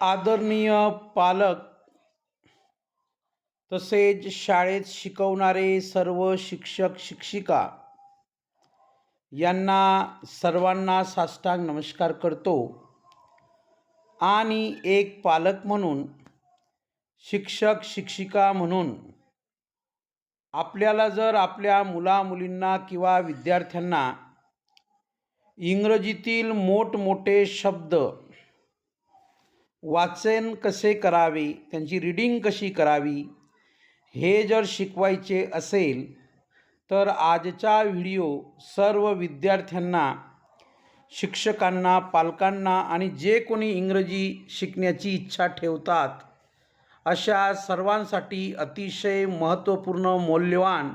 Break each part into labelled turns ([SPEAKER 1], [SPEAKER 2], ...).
[SPEAKER 1] आदरणीय पालक तसेच शाळेत शिकवणारे सर्व शिक्षक शिक्षिका यांना सर्वांना साष्टांग नमस्कार करतो आणि एक पालक म्हणून शिक्षक शिक्षिका म्हणून आपल्याला जर आपल्या मुलामुलींना किंवा विद्यार्थ्यांना इंग्रजीतील मोठमोठे शब्द वाचन कसे करावे, त्यांची रीडिंग कशी करावी हे जर शिकवायचे असेल तर आजचा व्हिडिओ सर्व विद्यार्थ्यांना, शिक्षकांना, पालकांना आणि जे कोणी इंग्रजी शिकण्याची इच्छा ठेवतात अशा सर्वांसाठी अतिशय महत्त्वपूर्ण मौल्यवान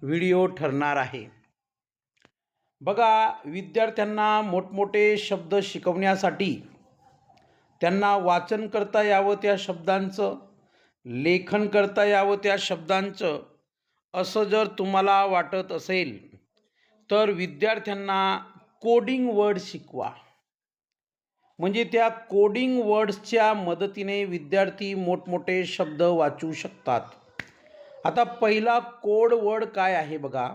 [SPEAKER 1] व्हिडिओ ठरणार आहे. बघा, विद्यार्थ्यांना मोठमोठे शब्द शिकवण्यासाठी त्यांना वाचन करता यावं त्या शब्दांचं, लेखन करता यावं त्या शब्दांचं, असं जर तुम्हाला वाटत असेल तर विद्यार्थ्यांना कोडिंग वर्ड शिकवा. म्हणजे त्या कोडिंग वर्ड्सच्या मदतीने विद्यार्थी मोठमोठे शब्द वाचू शकतात. आता पहिला कोड वर्ड काय आहे बघा.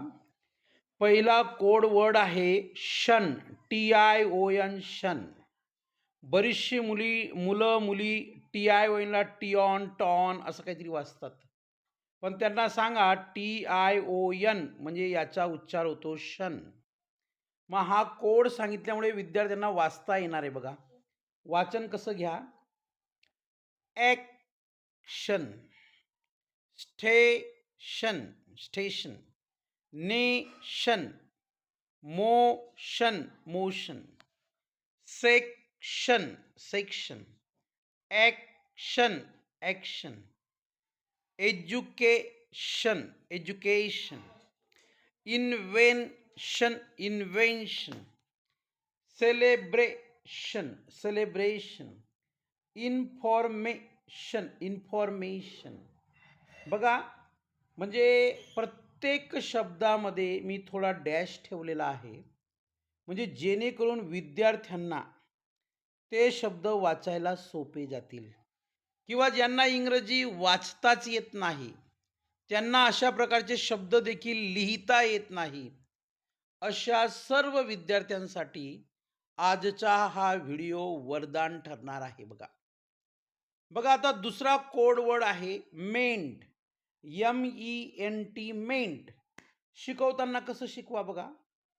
[SPEAKER 1] पहिला कोड वर्ड आहे शन, TION, शन. बरीचशी मुलं मुली TIONला टिऑन, टॉन असं काहीतरी वाचतात, पण त्यांना सांगा TION म्हणजे याचा उच्चार होतो शन. मग हा कोड सांगितल्यामुळे विद्यार्थ्यांना वाचता येणार आहे. बघा, वाचन कसं घ्या. Action, station, station, nation, motion, motion, section, section, action, action, education, education, invention, invention, celebration, celebration, information, information. बघा, म्हणजे प्रत्येक शब्दामध्ये मी थोडा डॅश ठेवलेला आहे, म्हणजे जेणेकरून विद्यार्थ्यांना ते शब्द वाचायला सोपे जातील, किंवा ज्यांना इंग्रजी वाचताच येत नाही त्यांना अशा प्रकारचे शब्द देखील लिहिता येत नाही, अशा सर्व विद्यार्थ्यांसाठी आजचा हा व्हिडिओ वरदान ठरणार आहे. बघा बघा आता दुसरा कोड वर्ड आहे मेंट, MENT, मेंट. शिकवताना कसं शिकवा बघा.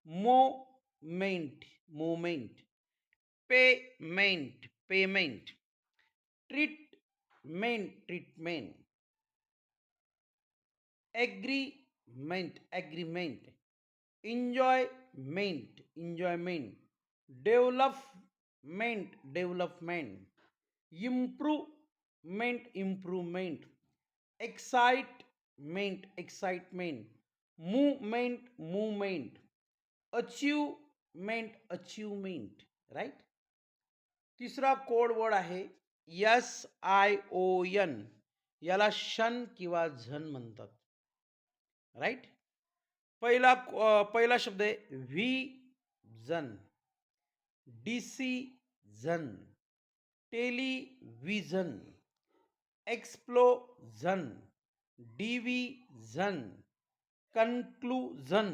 [SPEAKER 1] Moment, moment, payment, payment, treatment, treatment, agreement, agreement, enjoyment, enjoyment, development, development, improvement, improvement, excitement, excitement, movement, movement, achievement, achievement. Right. तिसरा कोड वर्ड आहे SION. याला शन किंवा झन म्हणतात. राईट. पहिला शब्द आहे vision, decision, television, explosion, division, conclusion,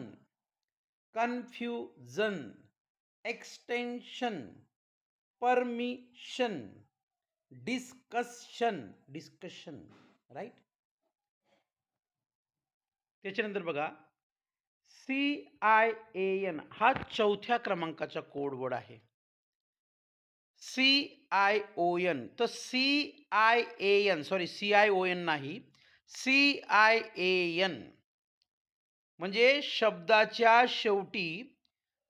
[SPEAKER 1] confusion, extension, permission, discussion, discussion. Right. त्याच्यानंतर बघा CIAN हा चौथ्या क्रमांकाचा कोड वर्ड आहे. CION, तर CIAN, सॉरी CION नाही, CIAN म्हणजे शब्दाच्या शेवटी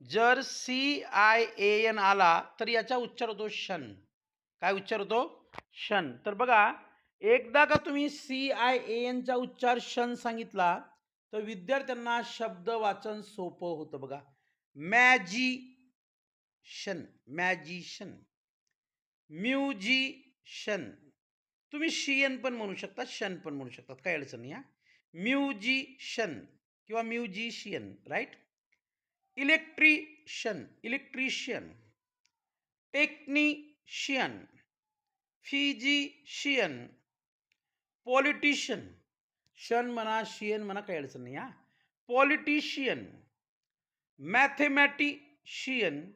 [SPEAKER 1] जर CIAN आला तर याचा उच्चार होतो शन. काय उच्चार होतो? शन. तर बघा, एकदा का तुम्ही CIANचा उच्चार शन सांगितला तर विद्यार्थ्यांना शब्द वाचन सोपं होतं. बघा, मॅजिशन, मॅजिशन, म्युझिशन. तुम्ही शियन पण म्हणू शकता, शन पण म्हणू शकतात, काही अडचण नाही. म्युझिशन किंवा musician. Right. Electrician, electrician, technician, physician, politician, शन म्हणा शियन म्हणा काही अडचण नाही हा. Politician, mathematician,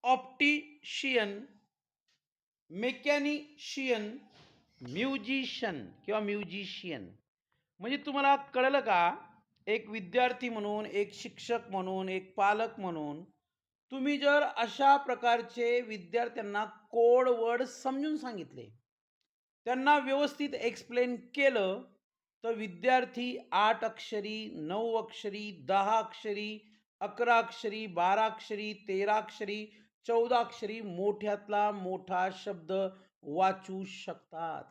[SPEAKER 1] optician, mechanician, musician किंवा म्युझिशियन. म्हणजे तुम्हाला कळलं का, एक विद्यार्थी म्हणून, एक शिक्षक म्हणून, एक पालक म्हणून तुम्ही जर अशा प्रकारचे विद्यार्थ्यांना कोड वर्ड समजून सांगितले, त्यांना व्यवस्थित एक्सप्लेन केलं, तर विद्यार्थी 8 अक्षरी, 9 अक्षरी, 10 अक्षरी, 11 अक्षरी, 12 अक्षरी, 13 अक्षरी, 14 अक्षरी मोठ्यातला मोठा शब्द वाचू शकतात.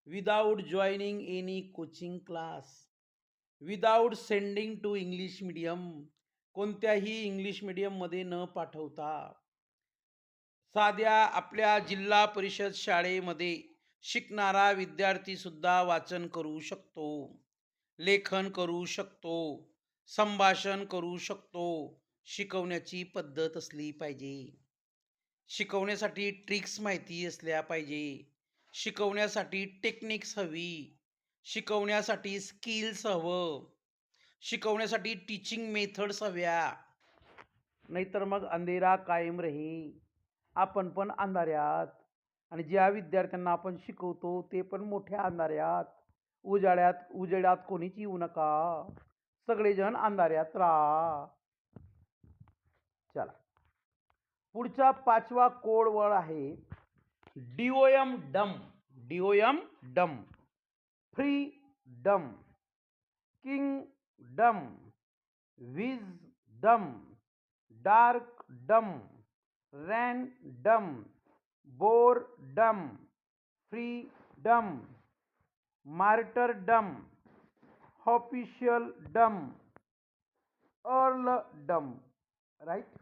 [SPEAKER 1] Without joining any coaching class, without sending to English medium, कोणत्याही इंग्लिश मीडियममध्ये न पाठवता. साध्या आपल्या जिल्हा परिषद शाळेमध्ये शिकणारा विद्यार्थी सुद्धा वाचन करू शकतो, लेखन करू शकतो, संभाषण करू शकतो. शिकवण्याची पद्धत असली पाहिजे, शिकवण्यासाठी ट्रिक्स माहिती असल्या पाहिजे, शिकवण्यासाठी टेक्निक्स हवी, शिकवण्यासाठी स्किल्स हवं, शिकवण्यासाठी टीचिंग मेथड्स हव्या. नाहीतर मग अंधेरा कायम रहे, आपण पण अंधाऱ्यात, आणि ज्या विद्यार्थ्यांना आपण शिकवतो ते पण मोठ्या अंधाऱ्यात. उजेडात कोणीच येऊ नका, सगळेजण अंधाऱ्यात राहा. चला, पुढचा 5वा कोड वर्ड आहे D O M dom. D O M dom, freedom, kingdom, wisdom, darkdom, random, boredom, freedom, martyrdom, officialdom, earldom. Right.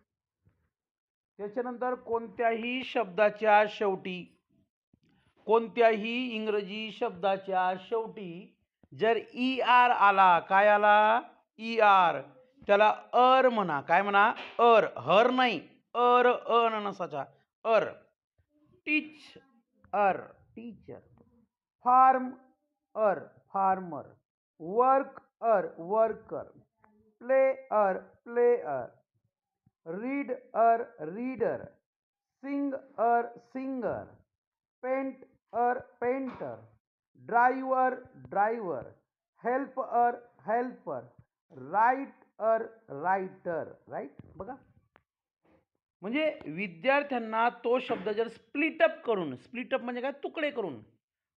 [SPEAKER 1] त्याच्यानंतर कोणत्याही शब्दाच्या शेवटी, कोणत्याही इंग्रजी शब्दाच्या शेवटी जर ई आर आला, काय आला? ई आर, त्याला अर म्हणा. काय म्हणा? अर, हर नाही, अर, अननसाचा er. Teach er, teacher. Farm er, farmer. Work er, worker. Play er, player. Read er, reader. Sing er, singer. Paint er, painter. Driver, driver. Help er, helper. Write er, writer. Right. बघा, म्हणजे विद्यार्थ्यांना तो शब्द जर स्प्लिटअप करून, स्प्लिटअप म्हणजे काय, तुकडे करून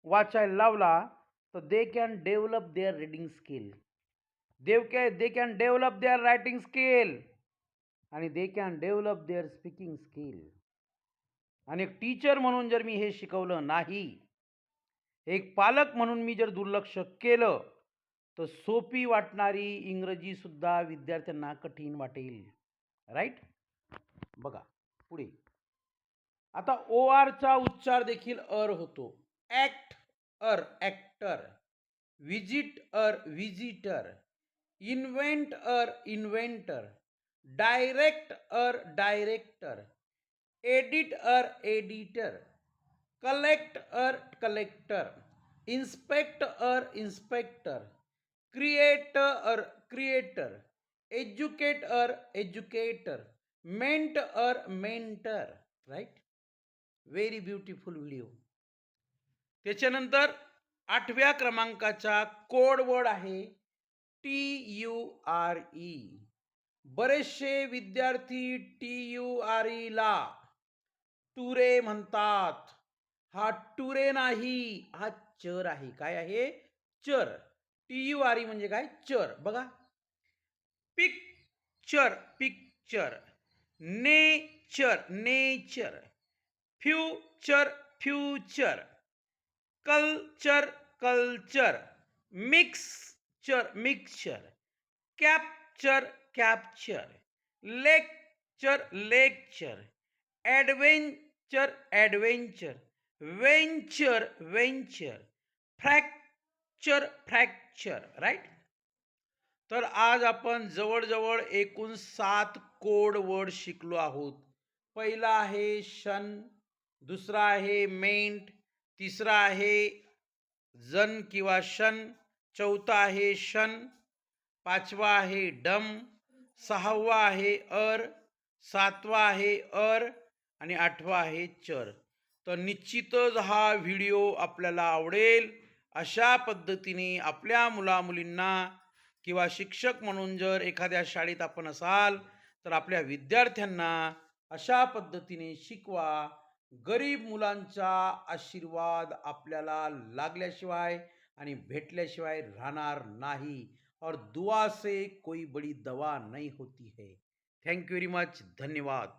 [SPEAKER 1] वाचायला लावला, तर they can develop their reading skill, they can develop their writing skill, आणि they can develop their speaking skill. आणि एक टीचर म्हणून जर मी हे शिकवलं नाही, एक पालक म्हणून मी जर दुर्लक्ष केलं, तर सोपी वाटणारी इंग्रजी सुद्धा विद्यार्थ्यांना कठीण वाटेल. राईट. बघा पुढे, आता ओ आरचा उच्चार देखील अर होतो. Act er, actor. Visit er, visitor. Invent er, inventor. Direct er, director. Edit er, editor. Collect er, collector. Inspect er, inspector. Create er, creator. Educate er, educator. Ment er, mentor. Right. Very beautiful video. त्याच्यानंतर 8व्या क्रमांकाचा code word आहे TURE. बरेचसे विद्यार्थी TURE ला टुरे म्हणतात. हा टुरे नाही, हा चर आहे. काय आहे? चर. TURE म्हणजे काय? चर. बघा, picture, picture. Nature, nature. Future, future. Culture, culture. Mixture, mixture. Capture, capture. Lecture, lecture. Adventure, adventure. Venture, venture. Fracture, fracture. Right. तर आज आपण जवळजवळ एकूण 7 कोड वर्ड शिकलो आहोत. पहिला आहे शन, दुसरा आहे मेंट, तिसरा आहे जन किंवा शन, चौथा आहे शन, पाचवा आहे डम, सहावा आहे अर, सातवा आहे अर आणि आठवा आहे चर. तर निश्चितच हा व्हिडिओ आपल्याला आवडेल. अशा पद्धतीने आपल्या मुलामुलींना किंवा शिक्षक म्हणून जर एखाद्या शाळेत आपण असाल तर आपल्या विद्यार्थ्यांना अशा पद्धतीने शिकवा. गरीब मुलांचा आशीर्वाद आपल्याला लागल्याशिवाय आणि भेटल्याशिवाय राहणार नाही. और दुआ से कोई बड़ी दवा नहीं होती है. Thank you very much. धन्यवाद.